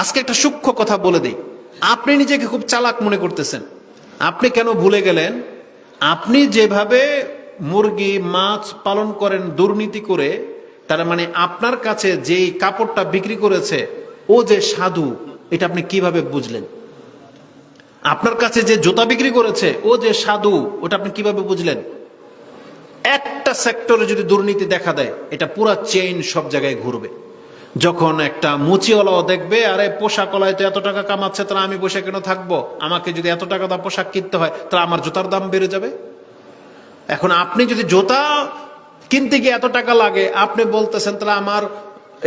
আজকে একটা সূক্ষ্ম কথা বলে দেই। আপনি নিজেকে খুব চালাক মনে করতেছেন। আপনি কেন ভুলে গেলেন আপনি যেভাবে মুরগি মাছ পালন করেন দুর্নীতি করে, তার মানে আপনার কাছে যেই কাপড়টা বিক্রি করেছে ও যে সাধু, এটা আপনি কিভাবে বুঝলেন? আপনার কাছে যে জুতা বিক্রি করেছে ও যে সাধু, ওটা আপনি কিভাবে বুঝলেন? একটা সেক্টরে যদি দুর্নীতি দেখা দেয়, এটা পুরো চেইন সব জায়গায় ঘুরবে। যখন একটা মুচিওয়ালাও দেখবে আরে পোশাক ওলায় তো এত টাকা কামাচ্ছে, তাহলে আমি বসে কেন থাকবো, আমাকে যদি এত টাকা দাম পোশাক কিনতে হয় তাহলে আমার জুতার দাম বেড়ে যাবে। এখন আপনি যদি জুতা কিনতে গিয়ে এত টাকা লাগে, আপনি বলতেছেন তাহলে আমার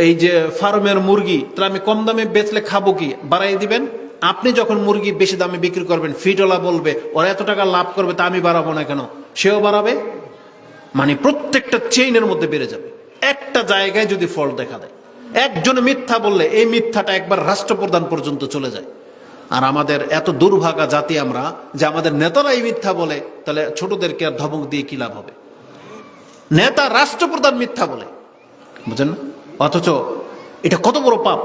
এই যে ফার্মের মুরগি তাহলে আমি কম দামে বেচলে খাবো কি, বাড়াই দিবেন। আপনি যখন মুরগি বেশি দামে বিক্রি করবেন, ফিটওয়ালা বলবে ওরা এত টাকা লাভ করবে তা আমি বাড়াবো না কেন, সেও বাড়াবে। মানে প্রত্যেকটা চেইনের মধ্যে বেড়ে যাবে। একটা জায়গায় যদি ফল্ট দেখা দেয়, একজন মিথ্যা বললে এই মিথ্যাটা একবার রাষ্ট্রপ্রধান পর্যন্ত চলে যায়। আর আমাদের এত দুর্ভাগা জাতি আমরা যে আমাদের নেতারাই মিথ্যা বলে, তাহলে ছোটদেরকে আর ধমক দিয়ে কি লাভ হবে? নেতা রাষ্ট্রপ্রধান মিথ্যা বলে, বুঝেন না? অথচ এটা কত বড় পাপ।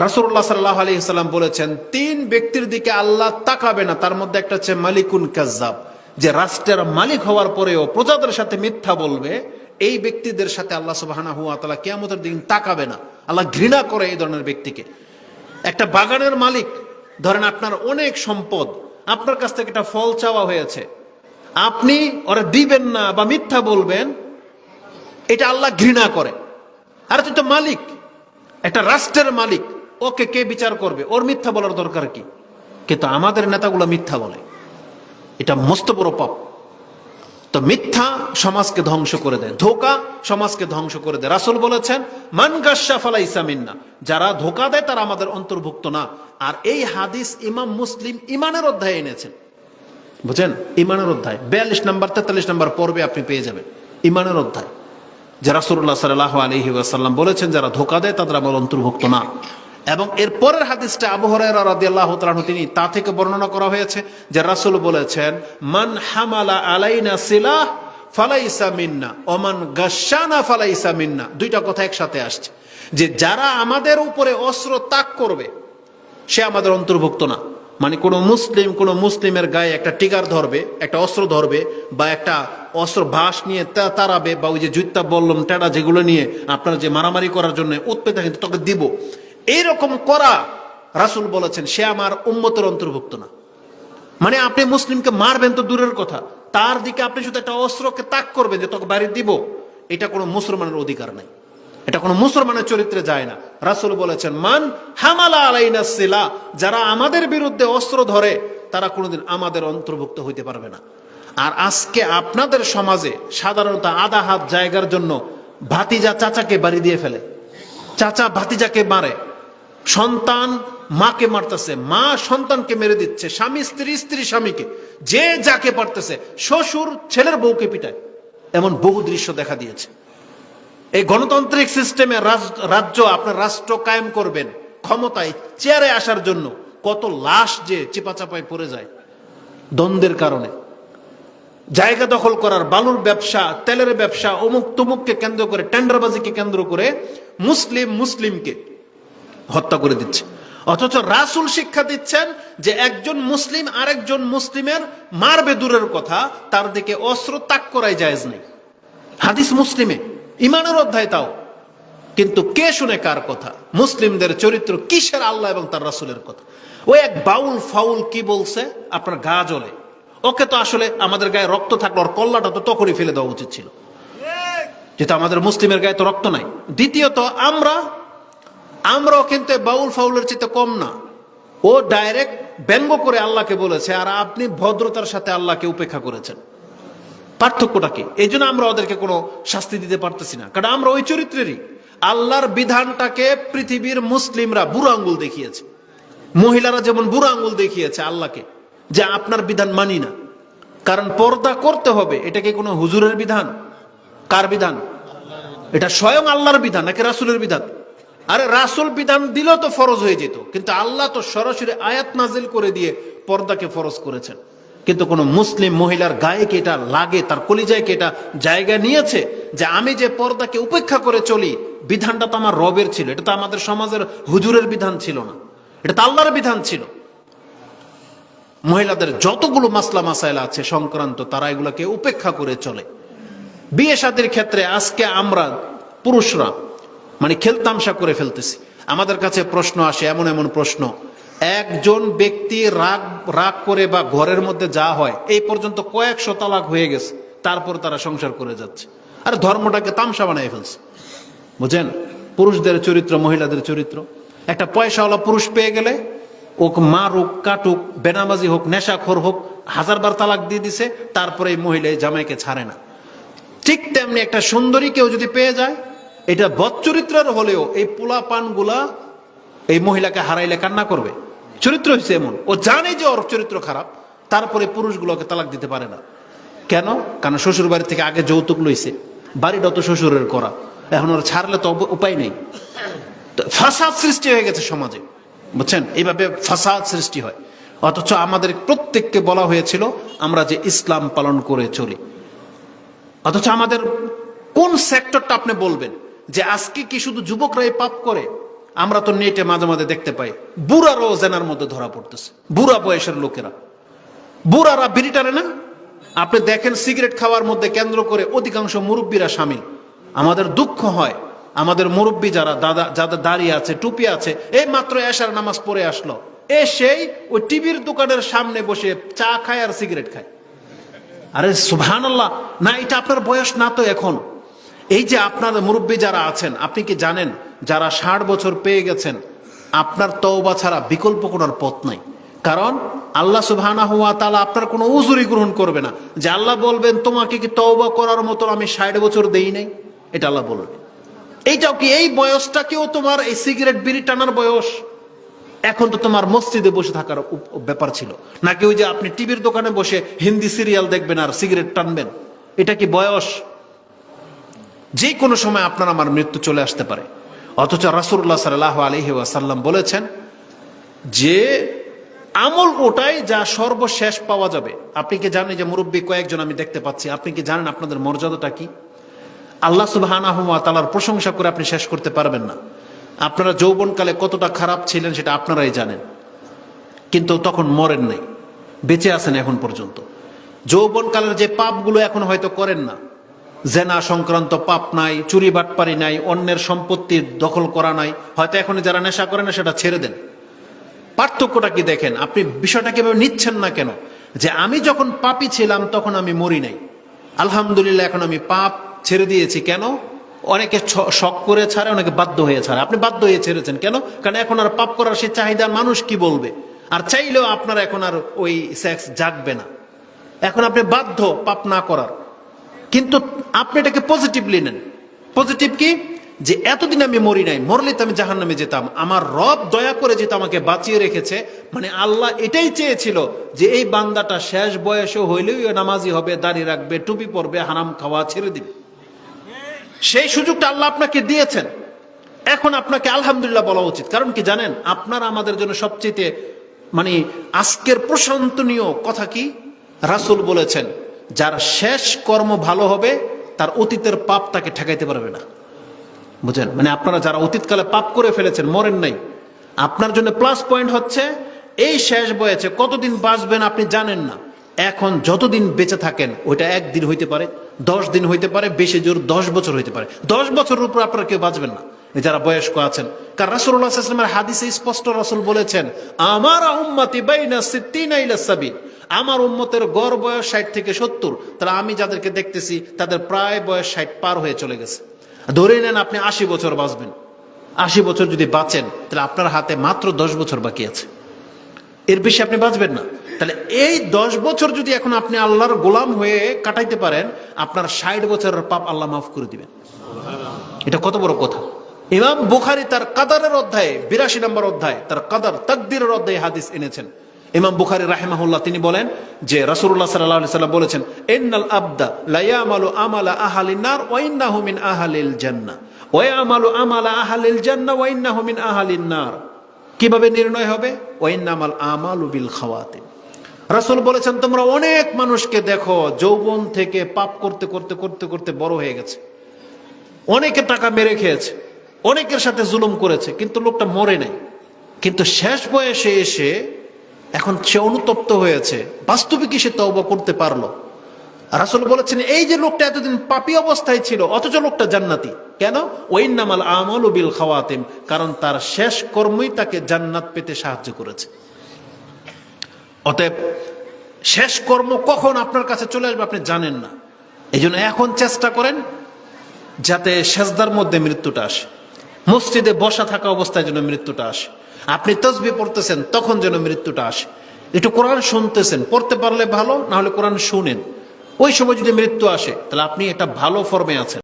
রাসূলুল্লাহ সাল্লাল্লাহু আলাইহি ওয়াসাল্লাম বলেছেন, 3 ব্যক্তির দিকে আল্লাহ তাকাবে না, তার মধ্যে একটা হচ্ছে মালিকুন কাজ্জাব, যে রাষ্ট্রের মালিক হওয়ার পরেও প্রজাদের সাথে মিথ্যা বলবে। এই ব্যক্তিদের সাথে আল্লাহ সুবহানাহু ওয়া তাআলা কিয়ামতের দিন তাকাবে না। আল্লাহ ঘৃণা করে এই ধরনের ব্যক্তিকে। একটা বাগানের মালিক, ধরেন আপনার অনেক সম্পদ, আপনার কাছ থেকে একটা ফল চাওয়া হয়েছে, আপনি ওরা দিবেন না বা মিথ্যা বলবেন, এটা আল্লাহ ঘৃণা করে। আর তুই তো মালিক, একটা রাষ্ট্রের মালিক, ওকে কে বিচার করবে? ওর মিথ্যা বলার দরকার কি? কিন্তু আমাদের নেতাগুলো মিথ্যা বলে, এটা মস্ত বড় পাপ। তো মিথ্যা সমাজকে ধ্বংস করে দেয়, ধোঁকা সমাজকে ধ্বংস করে দেয়। রাসূল বলেছেন, মান গাশশা ফালাইসা মিন্না, যারা ধোঁকা দেয় তারা আমাদের অন্তর্ভুক্ত না। আর এই হাদিস ইমাম মুসলিম ইমানের অধ্যায়ে এনেছেন, বুঝছেন? ইমানের অধ্যায় 42 নম্বর 43 নম্বর পর্বে আপনি পেয়ে যাবেন ইমানের অধ্যায়, যে রাসূলুল্লাহ সাল্লাল্লাহু আলাইহি ওয়াসাল্লাম বলেছেন যারা ধোঁকা দেয় তাদের আমার অন্তর্ভুক্ত না। এবং এর পরের হাদিসটা আবু হুরায়রা রাদিয়াল্লাহু তাআলা আনহু, তিনি তা থেকে বর্ণনা করা হয়েছে যে রাসূল বলেছেন, মান হামালা আলাইনা সিলাহ ফালাইসা মিন্না ওয়া মান গাশশানা ফালাইসা মিন্না। দুইটা কথা একসাথে আসছে, যে যারা আমাদের উপরে অস্ত্র তাক করবে সে আমাদের অন্তর্ভুক্ত না। মানে কোনো মুসলিমের গায়ে একটা টিগার ধরবে, একটা অস্ত্র ধরবে, বা একটা অস্ত্র ভাস নিয়ে তাড়াবে, বা ওই যে জুত্তা বললাম টেডা যেগুলো নিয়ে আপনারা যে মারামারি করার জন্য উৎপে থাকেন তোকে দিব, এইরকম করা রাসূল বলেছেন সে আমার উম্মতের অন্তর্ভুক্ত না। মানে আপনি মুসলিমকে মারবেন তো দূরের কথা, তার দিকে আপনি শুধু একটা অস্ত্রকে তাক করবেন যে তোকে বাড়ি দিব, এটা কোনো মুসলমানের অধিকার নাই, এটা কোনো মুসলমানের চরিত্রে যায় না। রাসূল বলেছেন, মান হামালা আলাইনা সিলা, যারা আমাদের বিরুদ্ধে অস্ত্র ধরে তারা কোনোদিন আমাদের অন্তর্ভুক্ত হইতে পারবে না। আর আজকে আপনাদের সমাজে সাধারণত আধা হাত জায়গার জন্য ভাতিজা চাচাকে বাড়ি দিয়ে ফেলে, চাচা ভাতিজাকে মারে, সন্তান মাকে মারতেছে, মা সন্তানকে মেরে দিচ্ছে, স্বামী স্ত্রী স্বামীকে, যে যাকে পারতেছে, শ্বশুর ছেলের বউকে পিটায়, এমন বহু দৃশ্য দেখা দিয়েছে। এই গণতান্ত্রিক সিস্টেমে রাজ্য, আপনার রাষ্ট্র কায়েম করবেন, ক্ষমতায় চেয়ারে আসার জন্য কত লাশ যে চিপাচাপায় পড়ে যায় দ্বন্দ্বের কারণে। জায়গা দখল করার, বালুর ব্যবসা, তেলের ব্যবসা, অমুক তমুককে কেন্দ্র করে, টেন্ডারবাজিকে কেন্দ্র করে মুসলিমকে হত্যা করে দিচ্ছে। অথচ রাসূল শিক্ষা দিচ্ছেন যে একজন মুসলিম আরেকজন মুসলিমের মারবে দূরের কথা, তার দিকে অস্ত্র তাক করাই জায়েজ নেই। হাদিস মুসলিমে, ইমানের অধ্যায় তাও। কিন্তু কে শুনে কার কথা? মুসলিমদের চরিত্র কিসের আল্লাহ এবং তার রাসূলের কথা। ওই এক বাউল ফাউল কি বলছে, আপনার গা জ্বলে। ওকে তো আসলে আমাদের গায়ে রক্ত থাকলে ওর কল্লাটা তো তখনই ফেলে দেওয়া উচিত ছিল, যেটা আমাদের মুসলিমের গায়ে তো রক্ত নাই। দ্বিতীয়ত আমরাও কিন্তু বাউল ফাউলের চেয়ে কম না। ও ডাইরেক্ট ব্যঙ্গ করে আল্লাহকে বলেছে, আর আপনি ভদ্রতার সাথে আল্লাহকে উপেক্ষা করেছেন। পার্থক্যটা কি? এই জন্য আমরা ওদেরকে কোনো শাস্তি দিতে পারতেছি না, কারণ আমরা ওই চরিত্রেরই। আল্লাহর বিধানটাকে পৃথিবীর মুসলিমরা বুড়ো আঙ্গুল দেখিয়েছে, মহিলারা যেমন বুড়ো আঙ্গুল দেখিয়েছে আল্লাহকে, যে আপনার বিধান মানি না। কারণ পর্দা করতে হবে, এটা কি কোনো হুজুরের বিধান? কার বিধান? এটা স্বয়ং আল্লাহর বিধান নাকি রাসূলের বিধান? আরে রাসূল বিধান দিলেও তো ফরজ হয়ে যেত, কিন্তু আল্লাহ তো সরাসরি আয়াত নাজিল করে দিয়ে পর্দাকে ফরজ করেছেন। কিন্তু কোন মুসলিম মহিলার গায়ে কি এটা লাগে, তার কলিজায় কি এটা জায়গা নিয়েছে যে আমি যে পর্দাকে উপেক্ষা করে চলি, বিধানটা তো আমার রবের ছিল, এটা তো আমাদের সমাজের হুজুরের বিধান ছিল না, এটা তো আল্লাহর বিধান ছিল। মহিলাদের যতগুলো মাসলা মাসাইল আছে সংক্রান্ত, তারা এগুলোকে উপেক্ষা করে চলে। বিয়ে শাদীর ক্ষেত্রে আজকে আমরা পুরুষরা মানে খেলতামশা করে ফেলতেছি। আমাদের কাছে প্রশ্ন আসে, এমন এমন প্রশ্ন, একজন ব্যক্তি রাগ করে বা ঘরের মধ্যে যা হয় এই পর্যন্ত কয়েকশো তালাক হয়ে গেছে, তারপর তারা সংসার করে যাচ্ছে। আর ধর্মটাকে তামসা বানিয়ে ফেলছে, বুঝেন? পুরুষদের চরিত্র, মহিলাদের চরিত্র। একটা পয়সাওয়ালা পুরুষ পেয়ে গেলে ওক মারুক, কাটুক, বেনামাজি হোক, নেশাখোর হোক, 1000 বার তালাক দিয়ে দিছে, তারপরে এই মহিলা জামাইকে ছাড়ে না। ঠিক তেমনি একটা সুন্দরী কেউ যদি পেয়ে যায়, এটা বদচরিত্রের হলেও এই পোলা পানগুলা এই মহিলাকে হারাইলে কান্না করবে। চরিত্র হচ্ছে এমন, ও জানে যে ওর চরিত্র খারাপ, তারপরে পুরুষগুলোকে তালাক দিতে পারে না। কেন? কারণ শ্বশুর বাড়ি থেকে আগে যৌতুক লইছে, বাড়িটা তো শ্বশুরের করা, এখন ওর ছাড়লে তো উপায় নেই। ফাসাদ সৃষ্টি হয়ে গেছে সমাজে, বুঝছেন? এইভাবে ফাসাদ সৃষ্টি হয়। অথচ আমাদের প্রত্যেককে বলা হয়েছিল আমরা যে ইসলাম পালন করে চলি। অথচ আমাদের কোন সেক্টরটা আপনি বলবেন যে আজকে কি শুধু যুবকরাই পাপ করে? আমরা তো নেটে মাঝে মাঝে দেখতে পাই বুড়ারও জেনার মধ্যে ধরা পড়তেছে, বুড়া বয়সের লোকেরা। বুড়ারা বিড়ি টানে না? আপনি দেখেন সিগারেট খাওয়ার মধ্যে কেন্দ্র করে অধিকাংশ মুরব্বীরা সামিল। আমাদের দুঃখ হয়, আমাদের মুরব্বী যারা যাদের দাঁড়িয়ে আছে, টুপি আছে, এই মাত্র এশার নামাজ পড়ে আসলো, এসেই ওই টিভির দোকানের সামনে বসে চা খায় আর সিগারেট খায়। আরে সুবহানাল্লাহ, না এটা আপনার বয়স না তো এখন। এই যে আপনার মুরব্বী যারা আছেন, আপনি কি জানেন যারা 60 বছর পেয়ে গেছেন, আপনার তওবা ছাড়া বিকল্প কোনো পথ নাই। কারণ আল্লাহ সুবহানাহু ওয়া তাআলা আপনার কোনো উজুরি গ্রহণ করবে না, যে আল্লাহ বলবেন তোমাকে কি তওবা করার মতো আমি 60 বছর দেই নাই, এটা আল্লাহ বলবে। এইটাও কি, এই বয়সটাকেও তোমার এই সিগারেট বিড়ি টানার বয়স? এখন তো তোমার মসজিদে বসে থাকার ব্যাপার ছিল, নাকি ওই যে আপনি টিভির দোকানে বসে হিন্দি সিরিয়াল দেখবেন আর সিগারেট টানবেন? এটা কি বয়স? যে কোনো সময় আপনার আমার মৃত্যু চলে আসতে পারে। অথচ রাসূলুল্লাহ সাল্লাল্লাহু আলাইহি ওয়াসাল্লাম বলেছেন যে আমল ওটাই যা সর্বশেষ পাওয়া যাবে। আপনি কি জানেন যে মুরব্বী কয়েকজন আমি দেখতে পাচ্ছি, আপনি কি জানেন আপনাদের মর্যাদাটা কি? আল্লাহ সুবহানাহু ওয়া তাআলার প্রশংসা করে আপনি শেষ করতে পারবেন না। আপনারা যৌবনকালে কতটা খারাপ ছিলেন সেটা আপনারাই জানেন, কিন্তু তখন মরেন নাই, বেঁচে আছেন এখন পর্যন্ত। যৌবনকালের যে পাপগুলো এখন হয়তো করেন না, জেনা সংক্রান্ত পাপ নাই, চুরি বাটপারি নাই, অন্যের সম্পত্তি দখল করা নাই, হয়তো এখন যারা নেশা করে না সেটা ছেড়ে দেন। পার্থক্যটা কি দেখেন? আপনি বিষয়টা কিভাবে নিচ্ছেন না কেন? যে আমি যখন পাপী ছিলাম তখন আমি মরি নাই, আলহামদুলিল্লাহ এখন আমি পাপ ছেড়ে দিয়েছি। কেন? অনেকে শখ করে ছাড়ে, অনেকে বাধ্য হয়ে ছাড়ে। আপনি বাধ্য হয়ে ছেড়েছেন কেন? কারণ এখন আর পাপ করার সে চাহিদা, মানুষ কি বলবে, আর চাইলেও আপনার এখন আর ওই সেক্স জাগবে না। এখন আপনি বাধ্য পাপ না করার। কিন্তু আপনি এটাকে পজিটিভলি নেন। পজিটিভ কি? যে এতদিন আমি মরি নাই, মরলে তো আমি জাহান্নামে যেতাম, আমার রব দয়া করে যেটা আমাকে বাঁচিয়ে রেখেছে। মানে আল্লাহ এটাই চেয়েছিল যে এই বান্দাটা শেষ বয়সে হইলেও নামাজি হবে, দাড়ি রাখবে, টুপি পরবে, হারাম খাওয়া ছেড়ে দিবে। সেই সুযোগটা আল্লাহ আপনাকে দিয়েছেন। এখন আপনাকে আলহামদুলিল্লাহ বলা উচিত। কারণ কি জানেন? আপনারা আমাদের জন্য সবচেয়ে মানে আজকের প্রশংসনীয় কথা কি? রাসূল বলেছেন যার শেষ কর্ম ভালো হবে তার অতীতের পাপ তাকে ঠেকাইতে পারবে না। বুঝেন? মানে আপনারা যারা অতীতকালে পাপ করে ফেলেছেন, মরেন নাই, আপনার জন্য প্লাস পয়েন্ট হচ্ছে এই শেষ বয়সে কতদিন বাঁচবেন আপনি জানেন না। এখন যতদিন বেঁচে থাকেন, ওইটা 1 দিন হইতে পারে, 10 দিন হইতে পারে, বেশি জোর 10 বছর হইতে পারে। 10 বছরের উপর আপনারা কেউ বাঁচবেন না যারা বয়স্ক আছেন। কারণ রাসূলুল্লাহ সাল্লাল্লাহু আলাইহি ওয়াসাল্লামের হাদিসে স্পষ্ট রাসূল বলেছেন, আমার উম্মতি বাইনা 60 ইলা 70, আমার উম্মতের গড় বয়স 60 থেকে 70। তাহলে আমি যাদেরকে দেখতেছি তাদের প্রায় বয়স 60 পার হয়ে চলে গেছে। ধরে নেন আপনি 80 বছর বাঁচবেন। 80 বছর যদি বাঁচেন তাহলে আপনার হাতে মাত্র 10 বছর বাকি আছে, এর বেশি আপনি বাঁচবেন না। তাহলে এই 10 বছর যদি এখন আপনি আল্লাহর গোলাম হয়ে কাটাইতে পারেন, আপনার 60 বছরের পাপ আল্লাহ মাফ করে দিবেন। এটা কত বড় কথা! ইমাম বুখারী তার কাদারের অধ্যায়ে 82 নম্বর অধ্যায়, তার কাদার তাকদীরের অধ্যায়ে হাদিস এনেছেন। ইমাম বুখারী রাহিমাহুল্লাহ তিনি বলেন যে রাসূলুল্লাহ সাল্লাল্লাহু আলাইহি ওয়াসাল্লাম বলেছেন, ইন্নাল আবদা লা ইয়ামালু আমালা আহলিন নার ওয়া ইন্নাহু মিন আহলিল জান্নাহ ওয়া ইয়ামালু আমালা আহলিল জান্নাহ ওয়া ইন্নাহু মিন আহলিন নার। কিভাবে নির্ণয় হবে? ওয়া ইন্নামাল আমালু বিল খাওয়াতিম। রাসূল বলেছেন তোমরা অনেক মানুষকে দেখো যৌবন থেকে পাপ করতে করতে করতে করতে বড় হয়ে গেছে, অনেকে টাকা মেরে খেয়েছে, অনেকের সাথে জুলুম করেছে, কিন্তু লোকটা মরে নাই। কিন্তু শেষ বয়সে এসে এখন সে অনুতপ্ত হয়েছে, বাস্তবিক সে তওবা করতে পারলো। রাসূল বলেছেন এই যে লোকটা এতদিন পাপী অবস্থায় ছিল, অথচ লোকটা জান্নাতি কেন? ওয়াইন্নামাল আমালু বিল খাওয়াতিম, কারণ তার শেষ কর্মই তাকে জান্নাত পেতে সাহায্য করেছে। অতএব শেষ কর্ম কখন আপনার কাছে চলে আসবে আপনি জানেন না। এই জন্য এখন চেষ্টা করেন যাতে সেজদার মধ্যে মৃত্যুটা আসে, মসজিদে বসা থাকা অবস্থায় যেন মৃত্যুটা আসে, আপনি তাসবিহ পড়তেছেন তখন যেন মৃত্যুটা আসে, একটু কোরআন শুনতেছেন, পড়তে পারলে ভালো, না হলে কোরআন শুনেন, ওই সময় যদি মৃত্যু আসে তাহলে আপনি একটা ভালো ফর্মে আছেন।